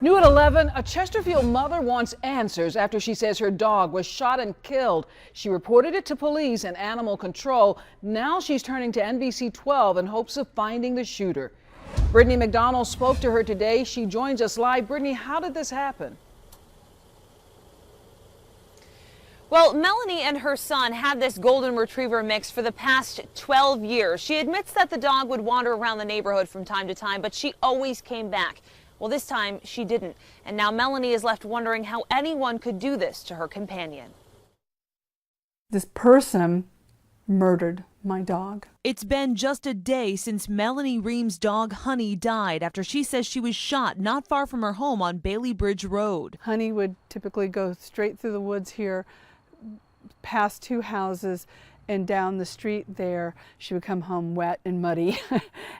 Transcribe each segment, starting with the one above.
New at 11, a Chesterfield mother wants answers after she says her dog was shot and killed. She reported it to police and animal control. Now she's turning to NBC 12 in hopes of finding the shooter. Britni McDonald spoke to her today. She joins us live. Britni, how did this happen? Well, Melanie and her son had this golden retriever mix for the past 12 years. She admits that the dog would wander around the neighborhood from time to time, but she always came back. Well, this time she didn't. And now Melanie is left wondering how anyone could do this to her companion. This person murdered my dog. It's been just a day since Melanie Ream's dog Honey died after she says she was shot not far from her home on Bailey Bridge Road. Honey would typically go straight through the woods here, past two houses, and down the street there. She would come home wet and muddy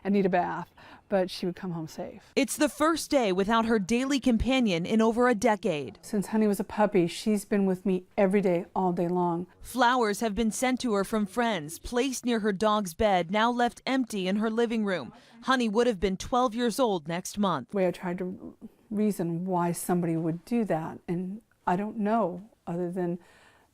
and need a bath, but she would come home safe. It's the first day without her daily companion in over a decade. Since Honey was a puppy, she's been with me every day, all day long. Flowers have been sent to her from friends, placed near her dog's bed, now left empty in her living room. Honey would have been 12 years old next month. The way I tried to reason why somebody would do that, and I don't know, other than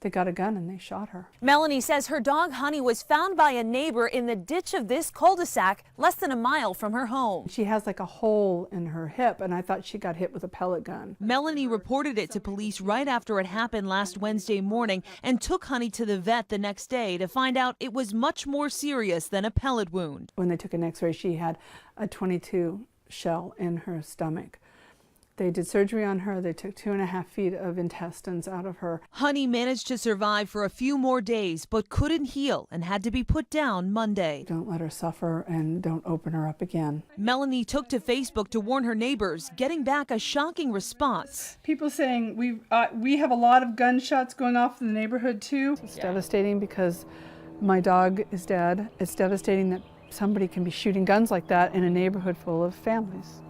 they got a gun and they shot her. Melanie says her dog Honey was found by a neighbor in the ditch of this cul-de-sac less than a mile from her home. She has like a hole in her hip, and I thought she got hit with a pellet gun. Melanie reported it to police right after it happened last Wednesday morning and took Honey to the vet the next day to find out it was much more serious than a pellet wound. When they took an x-ray, she had a .22 shell in her stomach. They did surgery on her. They took 2.5 feet of intestines out of her. Honey managed to survive for a few more days, but couldn't heal and had to be put down Monday. Don't let her suffer and don't open her up again. Melanie took to Facebook to warn her neighbors, getting back a shocking response. People saying we have a lot of gunshots going off in the neighborhood too. It's devastating because my dog is dead. It's devastating that somebody can be shooting guns like that in a neighborhood full of families.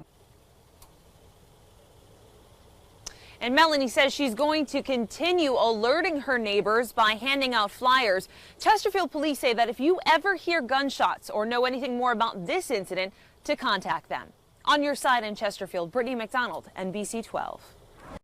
And Melanie says she's going to continue alerting her neighbors by handing out flyers. Chesterfield police say that if you ever hear gunshots or know anything more about this incident, to contact them. On your side in Chesterfield, Britni McDonald, NBC 12.